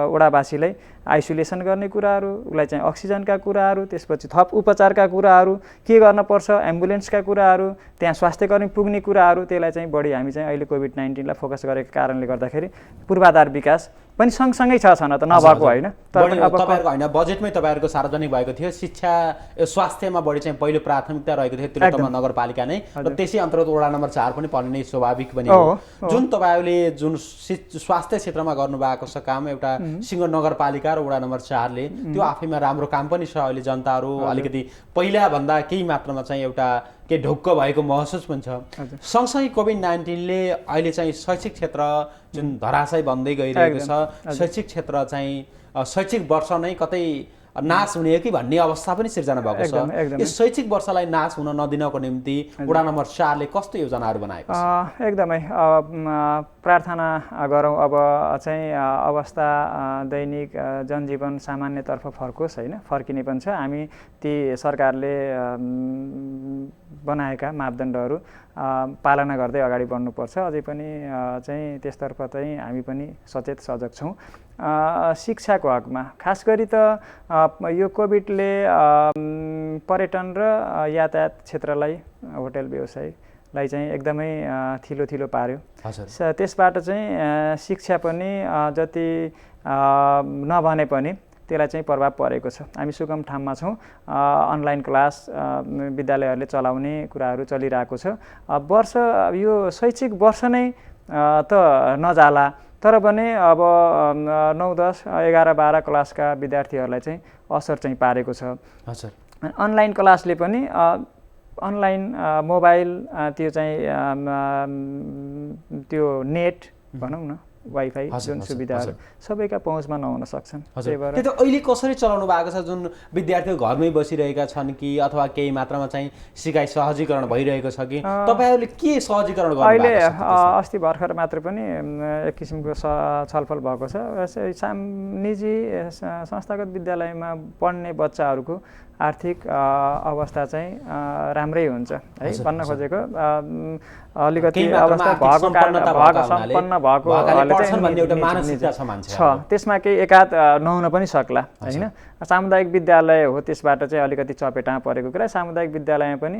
वडावासीलाई आइसोलेसन गर्ने कुराहरू, उसलाई चाहिँ अक्सिजनका कुराहरू, त्यसपछि थप उपचारका कुराहरू के गर्न पर्छ, एम्बुलेन्सका कुराहरू, त्यहाँ स्वास्थ्यकर्मी पुग्ने कुराहरू, त्यसलाई चाहिँ बढी हामी चाहिँ अहिले कोभिड-19 लाई फोकस गरेको कारणले गर्दाखेरि पूर्वाधार विकास पनि सँगसँगै छ न त, नभएको होइन। तर अब तपाईँहरूको होइन, बजेटमै तपाईँहरूको सार्वजनिक भएको थियो, शिक्षा स्वास्थ्यमा बढी चाहिँ पहिलो प्राथमिकता रहेको थियो तिलोत्तमा नगरपालिका नै, र त्यसै अन्तर्गत वडा नम्बर 4 पनि पर्ने नै स्वाभाविक पनि हो। जुन तपाईँहरूले जुन स्वास्थ्य क्षेत्रमा गर्नुभएको छ काम, एउटा सिङ्गो नगरपालिका र वडा नम्बर 4 ले, त्यो आफैमा राम्रो काम पनि छ। अहिले जनताहरू अलिकति पहिला भन्दा केही मात्रामा चाहिँ एउटा के ढुक्क भएको महसुस पनि छ। सँगसँगै कोभिड-19 ले अहिले चाहिँ शैक्षिक क्षेत्र जुन धराशय बन्दै गइरहेको छ, शैक्षिक क्षेत्र चाहिँ शैक्षिक वर्ष नै कतै नाश हुने कि भन्ने अवस्था पनि सिर्जना भएको छ। यो शैक्षिक वर्षलाई नाश हुन नदिनको निम्ति वडा नम्बर 4 ले कस्तो योजनाहरू बनाएको छ? एकदमै प्रार्थना गरौँ अब चाहिँ अवस्था दैनिक जनजीवन सामान्यतर्फ फर्कोस् होइन, फर्किने पनि छ। हामी ती सरकारले बनाएका मापदण्डहरू पालना गर्दै अगाडि बढ्नुपर्छ। अझै पनि चाहिँ त्यसतर्फ चाहिँ हामी पनि सचेत सजग छौँ। शिक्षाको हकमा खास गरी त यो कोभिडले पर्यटन र यातायात क्षेत्रलाई, होटल व्यवसायलाई चाहिँ एकदमै थिलो पार्यो। त्यसबाट चाहिँ शिक्षा पनि जति नभने पनि त्यसलाई चाहिँ प्रभाव परेको छ। हामी सुगम ठाउँमा छौँ, अनलाइन क्लास विद्यालयहरूले चलाउने कुराहरू चलिरहेको छ। वर्ष यो शैक्षिक वर्ष नै त नजाला, तर पनि अब 9, 10, 11, 12 क्लासका विद्यार्थीहरूलाई चाहिँ असर चाहिँ पारेको छ। अनलाइन क्लासले पनि अनलाइन मोबाइल त्यो चाहिँ त्यो नेट भनौँ न, वाइफाई जुन सुविधाहरू सबैका पहुँचमा नहुन सक्छन्। त्यो त अहिले कसरी चलाउनु भएको छ? जुन विद्यार्थीहरू घरमै बसिरहेका छन् कि अथवा केही मात्रामा चाहिँ सिकाइ सहजीकरण भइरहेको छ कि तपाईँहरूले के सहजीकरण गर्नु भएको छ? अहिले अस्ति भर्खर मात्र पनि एक किसिमको छलफल भएको छ। निजी संस्थागत विद्यालयमा पढ्ने बच्चाहरूको आर्थिक अवस्था चाहिँ राम्रै हुन्छ है, भन्न खोजेको अलिकति अवस्था भएको कारण सम्पन्न भएकोले पढ्छन् भन्ने एउटा मानसिकता छ मान्छेहरुको। त्यसमा केही एकाध नहुन पनि सक्ला हैन। सामुदायिक विद्यालय हो त्यसबाट चाहिँ अलिकति चपेटामा परेको कुरा। सामुदायिक विद्यालयमा पनि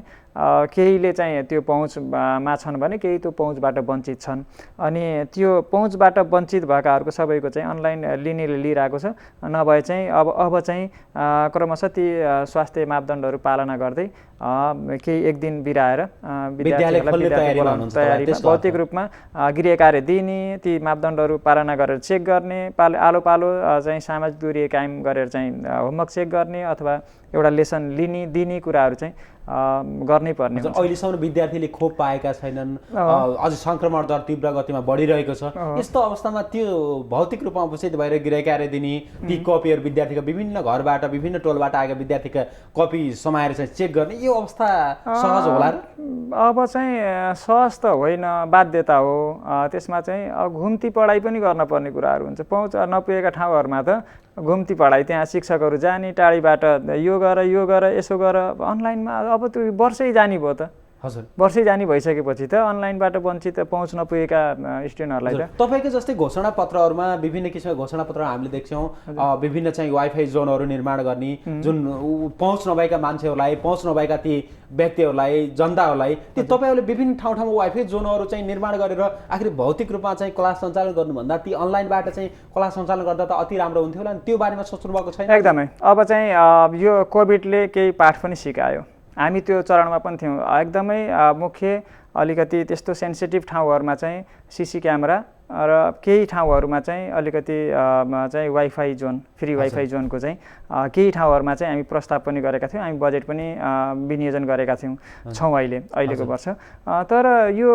केहीले चाहिँ त्यो पहुँचमा छन् भने केही त्यो पहुँचबाट वञ्चित छन्। अनि त्यो पहुँचबाट वञ्चित भएकाहरूको सबैको चाहिँ अनलाइन लिइरहेको छ। नभए चाहिँ अब चाहिँ क्रमशः ती स्वास्थ्य मापदण्डहरू पालना गर्दै केही एक दिन बिराएर विद्यार्थीहरूलाई तयारीमा भौतिक रूपमा गृह कार्य दिने, ती मापदण्डहरू पालना गरेर चेक गर्ने, आलो पालो चाहिँ सामाजिक दूरी कायम गरेर चाहिँ होमवर्क चेक गर्ने अथवा एउटा लेसन दिने कुराहरू चाहिँ गर्नै पर्ने हुन्छ। अहिलेसम्म विद्यार्थीले खोप पाएका छैनन्, अझ संक्रमण दर तीव्र गतिमा बढिरहेको छ। यस्तो अवस्थामा त्यो भौतिक रूपमा उपस्थित भएर गृह कार्य दिने, ती कपीहरू विद्यार्थीका विभिन्न घरबाट विभिन्न टोलबाट आएका विद्यार्थीका कपी समाएर चाहिँ चेक गर्ने, यो अवस्था सहज होला र? अब चाहिँ सहज त होइन, बाध्यता हो। त्यसमा चाहिँ घुम्ती पढाइ पनि गर्न पर्ने कुराहरू हुन्छ। पहुँच नपुगेका ठाउँहरूमा त घुम्ती पढाइ, त्यहाँ शिक्षकहरू जाने, टाढीबाट यो गर यसो गर। अनलाइनमा अब त्यो वर्षै जाने भयो त। हजुर, वर्षै जाने भइसकेपछि त अनलाइनबाट वञ्चित पहुँच नपुगेका स्टुडेन्टहरूलाई त। तपाईँको जस्तै घोषणापत्रहरूमा विभिन्न किसिमका घोषणापत्र हामीले देख्छौँ, विभिन्न चाहिँ वाइफाई जोनहरू निर्माण गर्ने, जुन पहुँच नभएका मान्छेहरूलाई, पहुँच नभएका ती व्यक्तिहरूलाई, जनताहरूलाई, ती तपाईँहरूले विभिन्न ठाउँमा वाइफाई जोनहरू चाहिँ निर्माण गरेर आखिर भौतिक रूपमा चाहिँ क्लास सञ्चालन गर्नुभन्दा ती अनलाइनबाट चाहिँ क्लास सञ्चालन गर्दा त अति राम्रो हुन्थ्यो होला नि। त्यो बारेमा सोच्नु भएको छैन? एकदमै। अब चाहिँ यो कोभिडले केही पाठ पनि सिकायो। हामी त्यो चरणमा पनि थियौँ। एकदमै मुख्य अलिकति त्यस्तो सेन्सिटिभ ठाउँहरूमा चाहिँ सीसी क्यामेरा र केही ठाउँहरूमा चाहिँ अलिकति चाहिँ वाइफाई जोन, फ्री वाइफाई जोनको चाहिँ केही ठाउँहरूमा चाहिँ हामी प्रस्ताव पनि गरेका थियौँ। हामी बजेट पनि विनियोजन गरेका छौँ अहिलेको वर्ष। तर यो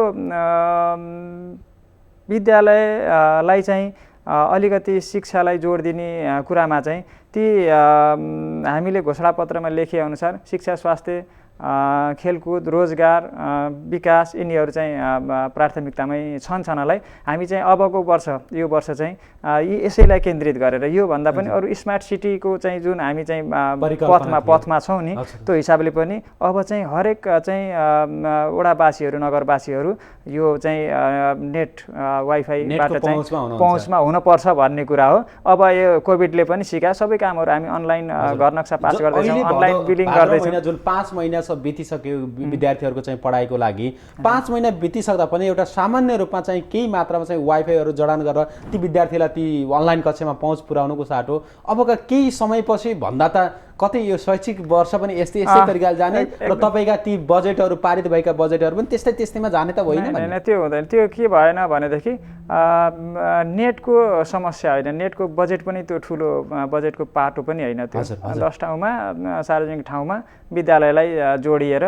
विद्यालयलाई चाहिँ अलिकति शिक्षालाई जोड दिने कुरामा चाहिँ ती हामीले घोषणापत्रमा लेखेअनुसार शिक्षा, स्वास्थ्य, खेलकुद, रोजगार, विकास यिनीहरू चाहिँ प्राथमिकतामै छनलाई हामी चाहिँ अबको वर्ष यो वर्ष चाहिँ यसैलाई केन्द्रित गरेर योभन्दा पनि अरू स्मार्ट सिटीको चाहिँ जुन हामी चाहिँ पथमा छौँ नि, त्यो हिसाबले पनि अब चाहिँ हरेक चाहिँ वडावासीहरू, नगरवासीहरू यो चाहिँ नेट वाइफाईबाट चाहिँ पहुँचमा हुनुपर्छ भन्ने कुरा हो। अब यो कोभिडले पनि सिकायो। सबै कामहरू हामी अनलाइन घर नक्सा पास गर्दैछौँ, अनलाइन बिलिङ गर्दैछौँ। जुन 5 महिना बितिसक्यो विद्यार्थीहरूको चाहिँ पढाइको लागि, 5 महिना बितिसक्दा पनि एउटा सामान्य रूपमा चाहिँ केही मात्रामा चाहिँ वाइफाईहरू जडान गरेर ती विद्यार्थीलाई ती अनलाइन कक्षामा पहुँच पुर्याउनुको साटो अबका केही समयपछि भन्दा त कतै यो शैक्षिक वर्ष पनि यस्तै तरिकाले जाने र तपाईँका ती बजेटहरू पारित भएका बजेटहरू पनि त्यस्तैमा जाने त होइन? त्यो हुँदैन। त्यो के भएन भनेदेखि नेटको समस्या होइन, नेटको बजेट पनि त्यो ठुलो बजेटको पाटो पनि होइन। त्यो 10 ठाउँमा सार्वजनिक ठाउँमा विद्यालयलाई जोडिएर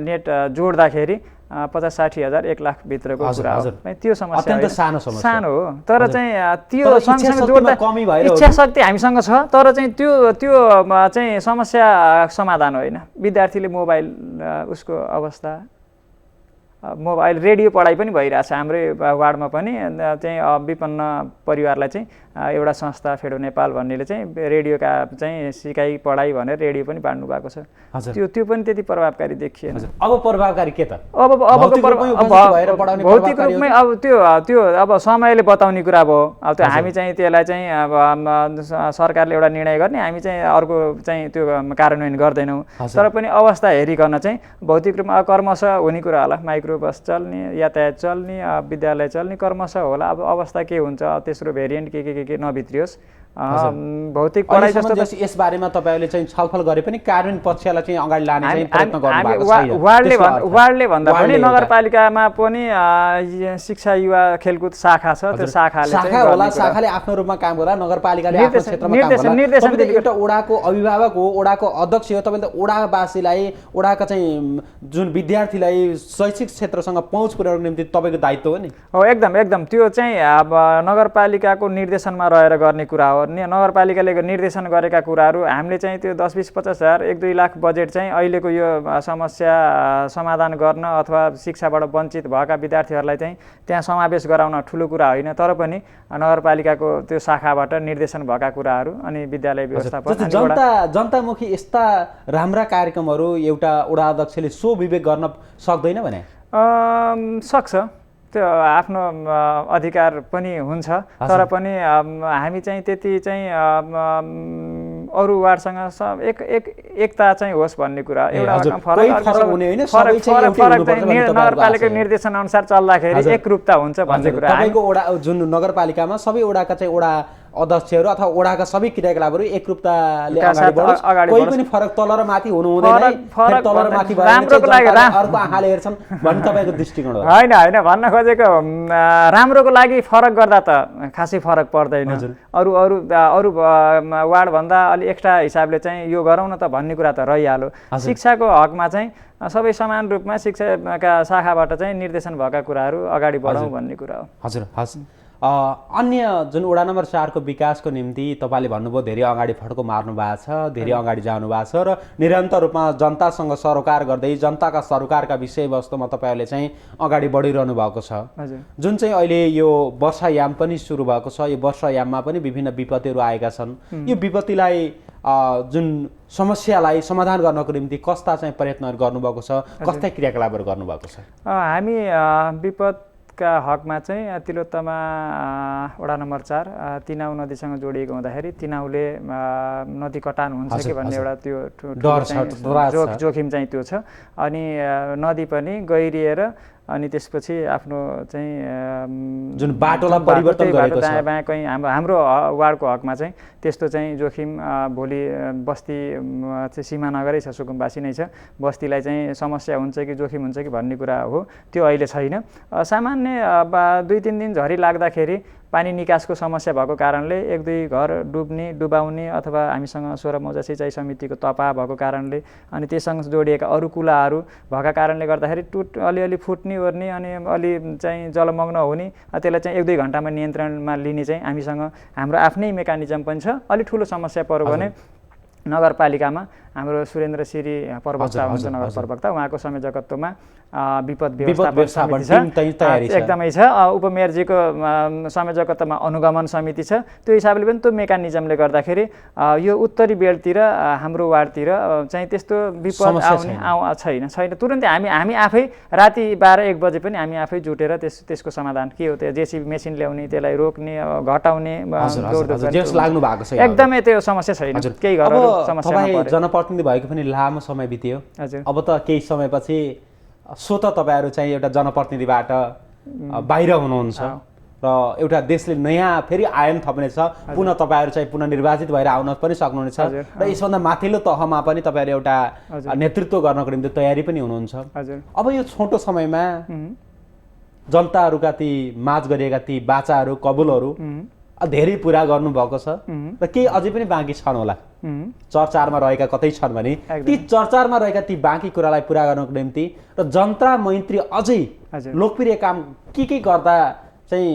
नेट जोड्दाखेरि 50-60 हजार 1 लाख भित्रको कुरा हो। त्यो समस्या सानो हो। तर चाहिँ त्यो सँगसँगै जोड्दा इच्छा शक्ति हामीसँग छ, तर चाहिँ त्यो चाहिँ समस्या समाधान होइन। विद्यार्थीले मोबाइल, उसको अवस्था, मोबाइल, रेडियो पढाइ पनि भइरहेछ हाम्रै वार्डमा पनि। चाहिँ विपन्न परिवारलाई चाहिँ एउटा संस्था फेडो नेपाल भन्नेले चाहिँ रेडियोका चाहिँ सिकाइ पढाइ भनेर रेडियो पनि बाँड्नु भएको छ। त्यो पनि त्यति प्रभावकारी देखिएन। अब प्रभावकारी के त? अब भौतिक रूपमै अब त्यो अब समयले बताउने कुरा भयो। अब त्यो हामी चाहिँ त्यसलाई चाहिँ अब सरकारले एउटा निर्णय गर्ने, हामी चाहिँ अर्को चाहिँ त्यो कार्यान्वयन गर्दैनौँ। तर पनि अवस्था हेरिकन चाहिँ भौतिक रूपमा कर्मशः हुने कुरा होला। माइक्रो बस चल्ने, यातायात चल्ने, विद्यालय चल्ने कर्मशः होला। अब अवस्था के हुन्छ, तेस्रो भेरिएन्ट के नभित्रियोस्। भौतिक पढाइ जस्तो यस बारेमा तपाईहरुले चाहिँ छलफल गरे पनि कार्यान्वयन पक्षलाई चाहिँ अगाडि लाने चाहिँ प्रयत्न गर्नुभएको छैन। वार्डले भन्दा पनि नगरपालिकामा पनि शिक्षा, युवा, खेलकुद शाखा छ। त्यो शाखाले आफ्नो रूपमा काम गर्ला, नगरपालिकाले आफ्नो क्षेत्रमा काम गर्ला। तपाईले एउटा ओडाको अभिभावक हो, ओडाको अध्यक्ष हो, तपाईले ओडावासीलाई, ओडाका चाहिँ जुन विद्यार्थीलाई शैक्षिक क्षेत्रसँग पहुँच पुर्याउनको निम्ति तपाईको दायित्व हो नि। हो, एकदम त्यो चाहिँ अब नगरपालिकाको निर्देशनमा रहेर गर्ने कुरा हो। नगरपालिकाले निर्देशन गरेका कुराहरू हामीले चाहिँ त्यो 10-20-50 हजार 1-2 लाख बजेट चाहिँ अहिलेको यो समस्या समाधान गर्न अथवा शिक्षाबाट वञ्चित भएका विद्यार्थीहरूलाई चाहिँ त्यहाँ समावेश गराउन ठुलो कुरा होइन। तर पनि नगरपालिकाको त्यो शाखाबाट निर्देशन भएका कुराहरू अनि विद्यालय व्यवस्थापन जनतामुखी यस्ता राम्रा कार्यक्रमहरू एउटा वडा अध्यक्षले सो विवेक गर्न सक्दैन भने? सक्छ। त्यो आफ्नो अधिकार पनि हुन्छ, तर पनि हामी चाहिँ त्यति चाहिँ अरू वार्डसँग एकता चाहिँ होस् भन्ने कुरा एउटा नगरपालिका निर्देशन अनुसार चल्दाखेरि एकरूपता हुन्छ भन्ने कुरा। तपाईँको वडा जुन नगरपालिकामा सबै वडाका चाहिँ वडा अध्यक्षहरू अथवा वडाका सबै क्रियाकलापहरू एकरूपताले अगाडि बढोस्, कोही पनि फरक तल र माथि हुनु हुँदैन, तल र माथि अर्को आँखाले हेर्छन् भन्ने तपाईँको दृष्टिकोण हो? होइन भन्न खोजेको राम्रोको लागि फरक गर्दा त खासै फरक पर्दैन। अरू वार्डभन्दा अलि एक्स्ट्रा हिसाबले चाहिँ यो गरौँ न त भन्ने कुरा त रहिहाल्यो। शिक्षाको हकमा चाहिँ सबै समान रूपमा शिक्षाका शाखाबाट चाहिँ निर्देशन भएका कुराहरू अगाडि बढाउँ भन्ने कुरा हो। हजुर हस्। अन्य जुन वडा नम्बर 4 को विकासको निम्ति तपाईँले भन्नुभयो धेरै अगाडि फड्को मार्नु भएको छ, धेरै अगाडि जानु भएको छ र निरन्तर रूपमा जनतासँग सरोकार गर्दै जनताका सरोकारका विषयवस्तुमा तपाईँहरूले चाहिँ अगाडि बढिरहनु भएको छ। जुन चाहिँ अहिले यो वर्षायाम पनि सुरु भएको छ, यो वर्षायाममा पनि विभिन्न विपत्तिहरू आएका छन्। यो विपत्तिलाई जुन समस्यालाई समाधान गर्नको निम्ति कस्ता चाहिँ प्रयत्नहरू गर्नुभएको छ, कस्ता क्रियाकलापहरू गर्नुभएको छ? हामी विपद का हकमा चाहिँ तिलोत्तमा वडा नम्बर 4 तिनाउ नदीसँग जोडिएको हुँदाखेरि तिनाउले नदी कटान हुन्छ कि भन्ने एउटा त्यो जोखिम चाहिँ त्यो छ। अनि नदी पनि गहिरिएर अनि त्यसपछि आफ्नो चाहिँ जुन बाटोलाई परिवर्तन गरेको छ, दायाँ बायाँ कहीँ हाम्रो वार्डको हकमा चाहिँ त्यस्तो चाहिँ जोखिम भोलि बस्ती चाहिँ सीमा नगरै छ, सुकुम्बासी नै छ, बस्तीलाई चाहिँ समस्या हुन्छ कि जोखिम हुन्छ कि भन्ने कुरा हो, त्यो अहिले छैन। सामान्य 2-3 दिन झरी लाग्दाखेरि पानी निकासको समस्या भएको कारणले 1-2 घर डुबाउने अथवा हामीसँग 16 मौजा सिँचाइ समितिको तपा भएको कारणले अनि त्यससँग जोडिएका अरू कुलाहरू भएका कारणले गर्दाखेरि अलिअलि फुट्ने ओर्ने अनि अलि चाहिँ जलमग्न हुने, त्यसलाई चाहिँ 1-2 घन्टामा नियन्त्रणमा लिने चाहिँ हामीसँग हाम्रो आफ्नै मेकानिजम पनि छ। अलि ठुलो समस्या पर्यो भने नगरपालिकामा हाम्रो सुरेन्द्र श्री प्रवक्ता हुन्छ, नगर प्रवक्ता, उहाँको संयोजकत्वमा विपद व्यवस्थापन समिति छ, एकदमै छ। उपमेयरजीको संयोजकत्वमा अनुगमन समिति छ। त्यो हिसाबले पनि त्यो मेकानिजमले गर्दाखेरि यो उत्तरी बेल्टतिर हाम्रो वार्डतिर चाहिँ त्यस्तो विपद आउने छैन। तुरन्तै हामी आफै राति 12-1 बजे पनि हामी आफै जुटेर त्यसको समाधान के हो, त्यो जेसीबी मेसिन ल्याउने, त्यसलाई रोक्ने, घटाउने, एकदमै त्यो समस्या छैन। केही घरहरू समस्या जनप्रतिनिधि भएको पनि लामो समय बित्यो, अब त केही समयपछि स्वतः तपाईँहरू चाहिँ एउटा जनप्रतिनिधिबाट बाहिर हुनुहुन्छ र एउटा देशले नयाँ फेरि आयाम थप्नेछ, पुनः तपाईँहरू चाहिँ पुनः निर्वाचित भएर आउन पनि सक्नुहुनेछ र यसभन्दा माथिल्लो तहमा पनि तपाईँहरू एउटा नेतृत्व गर्नको निम्ति तयारी पनि हुनुहुन्छ। अब यो छोटो समयमा जनताहरूका ती माझ गरिएका ती बाचाहरू कबुलहरू धेरै पुरा गर्नुभएको छ र केही अझै पनि बाँकी छन् होला, चर्चामा रहेका कतै छन् भने ती चर्चामा रहेका ती बाँकी कुरालाई पुरा गर्नको निम्ति र जनता मैत्री अझै लोकप्रिय काम के गर्दा चाहिँ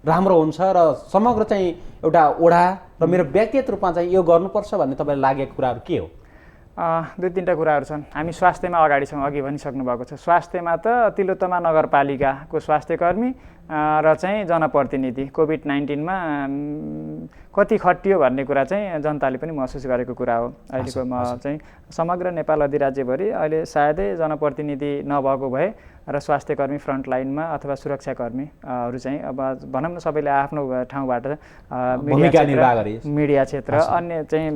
राम्रो हुन्छ र समग्र चाहिँ एउटा वडा र मेरो व्यक्तिगत रूपमा चाहिँ यो गर्नुपर्छ भन्ने तपाईँलाई लागेको कुराहरू के हो? 2-3टा कुराहरू छन्। हामी स्वास्थ्यमा अगाडि छौँ, अघि भनिसक्नु भएको छ। स्वास्थ्यमा त तिलोत्तमा नगरपालिकाको स्वास्थ्यकर्मी र चाहिँ जनप्रतिनिधि कोभिड-19मा कति खटियो भन्ने कुरा चाहिँ जनताले पनि महसुस गरेको कुरा हो। अहिलेको चाहिँ समग्र नेपाल अधिराज्यभरि अहिले सायदै जनप्रतिनिधि नभएको भए र स्वास्थ्यकर्मी फ्रन्टलाइनमा अथवा सुरक्षाकर्मीहरू चाहिँ अब भनौँ न सबैले आफ्नो ठाउँबाट मिडिया क्षेत्र अन्य चाहिँ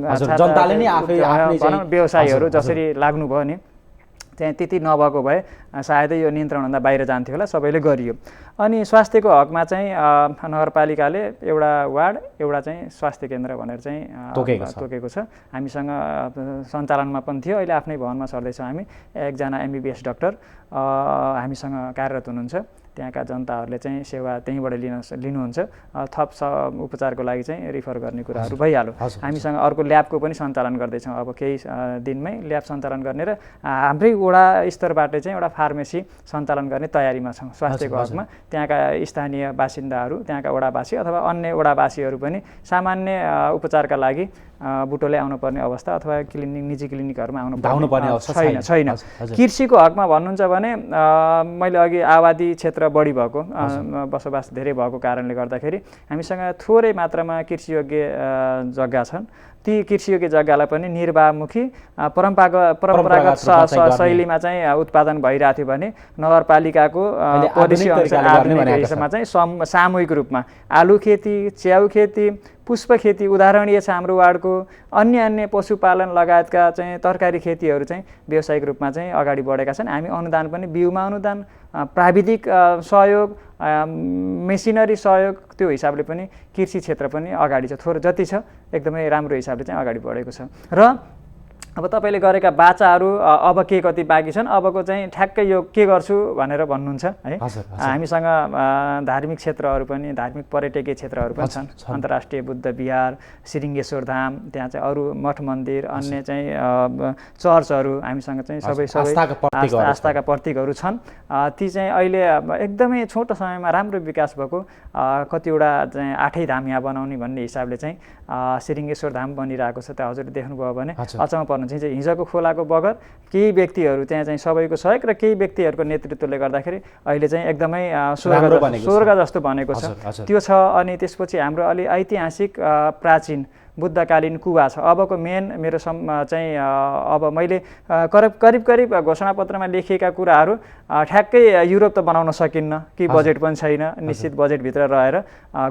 व्यवसायीहरू जसरी लाग्नुभयो नि त्यहाँ त्यति नभएको भए सायदै यो नियन्त्रणभन्दा बाहिर जान्थ्यो होला, सबैले गरियो। अनि स्वास्थ्यको हकमा चाहिँ नगरपालिकाले एउटा वार्ड एउटा चाहिँ स्वास्थ्य केन्द्र भनेर चाहिँ तोकेको छ। हामीसँग सञ्चालनमा पनि थियो, अहिले आफ्नै भवनमा सर्दैछौँ हामी। एकजना MBBS डाक्टर हामीसँग कार्यरत हुनुहुन्छ, त्यहाँका जनताहरूले चाहिँ सेवा त्यहीँबाट लिनुहुन्छ। थप उपचारको लागि चाहिँ रिफर गर्ने कुराहरू भइहाल्यो। हामीसँग अर्को ल्याबको पनि सञ्चालन गर्दैछौँ, अब केही दिनमै ल्याब सञ्चालन गर्ने र हाम्रै वडा स्तरबाट चाहिँ एउटा फार्मेसी सञ्चालन गर्ने तयारीमा छौँ स्वास्थ्यको हकमा। त्यहाँका स्थानीय बासिन्दाहरू, त्यहाँका वडावासी अथवा अन्य वडावासीहरू पनि सामान्य उपचारका लागि बुटोले आउनुपर्ने अवस्था अथवा निजी क्लिनिकहरूमा आउनुपर्ने छैन। कृषिको हकमा भन्नुहुन्छ भने मैले अघि आबादी क्षेत्र क्षेत्र बढी भएको बसोबास धेरै भएको कारणले गर्दाखेरि हामीसँग थोरै मात्रामा कृषियोग्य जग्गा छन्। ती कृषियोग्य जग्गालाई पनि निर्वाहमुखी परम्परागत शैलीमा चाहिँ उत्पादन भइरहेको थियो भने नगरपालिकाको पोलिसी अनुसार आधुनिक हिसाबमा चाहिँ सामूहिक रूपमा आलु खेती, च्याउ खेती, पुष्प खेती उदाहरणीय छ हाम्रो वार्डको। अन्य पशुपालन लगायतका चाहिँ तरकारी खेतीहरू चाहिँ व्यावसायिक रूपमा चाहिँ अगाडि बढेका छन्। हामी अनुदान पनि बिउमा अनुदान, प्राविधिक सहयोग, मेसिनरी सहयोग त्यो हिसाबले पनि कृषि क्षेत्र पनि अगाडि छ। थोरै जति छ एकदमै राम्रो हिसाबले चाहिँ अगाडि बढेको छ। र अब तपाईँले गरेका बाचाहरू अब के कति बाँकी छन्, अबको चाहिँ ठ्याक्कै यो के गर्छु भनेर भन्नुहुन्छ है। हामीसँग धार्मिक क्षेत्रहरू पनि, धार्मिक पर्यटकीय क्षेत्रहरू पनि छन्। अन्तर्राष्ट्रिय बुद्ध विहार, श्रीलिङ्गेश्वर धाम, त्यहाँ चाहिँ अरू मठ मन्दिर, अन्य चाहिँ चर्चहरू हामीसँग चाहिँ सबै आस्थाका प्रतीकहरू छन्। ती चाहिँ अहिले एकदमै छोटो समयमा राम्रो विकास भएको कतिवटा चाहिँ 8 धाम यहाँ बनाउने भन्ने हिसाबले चाहिँ श्रीलिङ्गेश्वर धाम बनिरहेको छ। त्यहाँ हजुरले देख्नुभयो भने अचम्म पर्नु चाहिँ हिजोको खोलाको बगर केही व्यक्तिहरू त्यहाँ चाहिँ सबैको सहयोग र केही व्यक्तिहरूको नेतृत्वले गर्दाखेरि अहिले चाहिँ एकदमै स्वर्ग जस्तो बनेको छ त्यो छ। अनि त्यसपछि हाम्रो अलि ऐतिहासिक प्राचीन बुद्धकालीन कुवा छ। अबको मेन मेरो चाहिँ अब मैले करिब घोषणापत्रमा लेखिएका कुराहरू ठ्याक्कै युरोप त बनाउन सकिन्न कि बजेट पनि छैन, निश्चित बजेटभित्र रहेर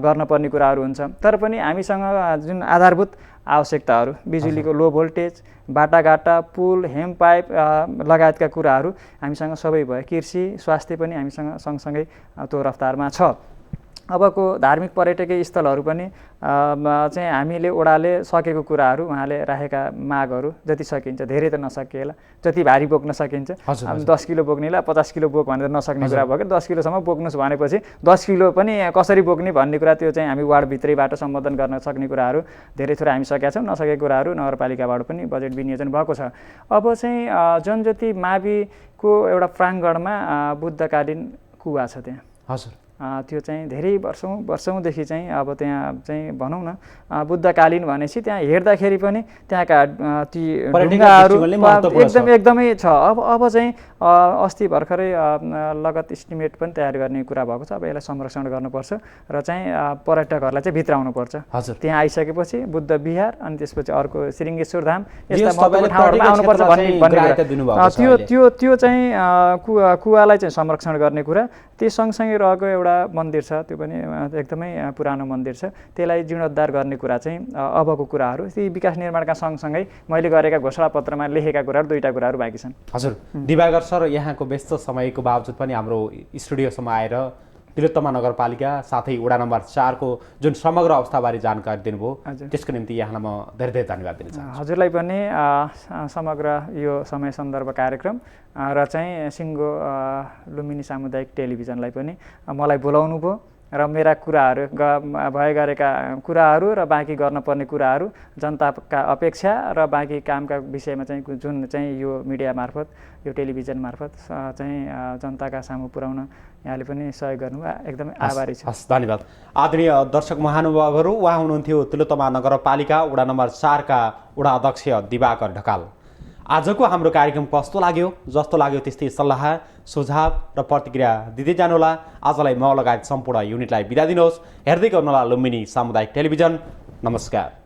गर्नुपर्ने कुराहरू हुन्छ। तर पनि हामीसँग जुन आधारभूत आवश्यकताहरू बिजुलीको लो भोल्टेज, बाटाघाटा, पुल, हेम पाइप लगायतका कुराहरू हामीसँग सबै भयो। कृषि, स्वास्थ्य पनि हामीसँग सँगसँगै त्यो रफ्तारमा छ। अबको धार्मिक पर्यटकीय स्थलहरू पनि चाहिँ हामीले ओडाले सकेको कुराहरू उहाँले राखेका मागहरू जति सकिन्छ, धेरै त नसकिएला, जति भारी बोक्न सकिन्छ। 10 किलो बोक्नेलाई 50 किलो बोक भनेर नसक्ने कुरा भयो कि 10 किलोसम्म बोक्नुहोस् भनेपछि 10 किलो पनि कसरी बोक्ने भन्ने कुरा त्यो चाहिँ हामी वार्डभित्रैबाट सम्बोधन गर्न सक्ने कुराहरू धेरै थोरै हामी सकेका छौँ। नसकेको कुराहरू नगरपालिकाबाट पनि बजेट विनियोजन भएको छ। अब चाहिँ जनज्योति माविको एउटा प्राङ्गणमा बुद्धकालीन कुवा छ त्यहाँ। हजुर त्यो चाहिँ धेरै वर्षौँदेखि चाहिँ अब त्यहाँ चाहिँ भनौँ न बुद्धकालीन भनेपछि त्यहाँ हेर्दाखेरि पनि त्यहाँका ती ढुङ्गाहरू एकदमै छ। अब चाहिँ अस्ति भर्खरै लगत इस्टिमेट पनि तयार गर्ने कुरा भएको छ। अब यसलाई संरक्षण गर्नुपर्छ र चाहिँ पर्यटकहरूलाई चाहिँ भित्र आउनुपर्छ। त्यहाँ आइसकेपछि बुद्ध विहार अनि त्यसपछि अर्को श्रीलिङ्गेश्वर धाम यस्ता महत्त्वपूर्ण ठाउँहरूमा आउनुपर्छ भन्ने त्यो चाहिँ कुवालाई चाहिँ संरक्षण गर्ने कुरा। त्यो सँगसँगै रहेको एउटा मन्दिर छ, त्यो पनि एकदमै पुरानो मन्दिर छ, त्यसलाई जीर्णोद्धार गर्ने कुरा चाहिँ अबको कुराहरू। ती विकास निर्माणका सँगसँगै मैले गरेका घोषणापत्रमा लेखेका कुराहरू 2टा कुराहरू बाँकी छन्। हजुर दिवाकर सर, यहाँको व्यस्त समयको बावजुद पनि हाम्रो स्टुडियोसम्म आएर तिलोत्तमा नगरपालिका साथै वडा नम्बर 4 को जुन समग्र अवस्थाबारे जानकारी दिनुभयो त्यसको निम्ति यहाँलाई म धेरै धेरै धन्यवाद दिन चाहन्छु। हजुरलाई पनि समग्र यो समय सन्दर्भ कार्यक्रम र चाहिँ सिङ्गो लुम्बिनी सामुदायिक टेलिभिजनलाई पनि मलाई बोलाउनु भयो र मेरा कुराहरू भए गरेका कुराहरू र बाँकी गर्नुपर्ने कुराहरू, जनताका अपेक्षा र बाँकी कामका विषयमा चाहिँ जुन चाहिँ यो मिडिया मार्फत, यो टेलिभिजन मार्फत चाहिँ जनताका सामु पुर्याउन यहाँले पनि सहयोग गर्नुभयो, एकदमै आभारी छु। धन्यवाद। आदरणीय दर्शक महानुभावहरू, उहाँ हुनुहुन्थ्यो तिलोत्तमा नगरपालिका वडा नम्बर 4 का वडा अध्यक्ष दिवाकर ढकाल। आजको हाम्रो कार्यक्रम कस्तो लाग्यो, जस्तो लाग्यो त्यस्तै सल्लाह, सुझाव र प्रतिक्रिया दिँदै जानुहोला। आजलाई म लगायत सम्पूर्ण युनिटलाई बिदा दिनुहोस्। हेर्दै गर्नुहोला लुम्बिनी सामुदायिक टेलिभिजन। नमस्कार।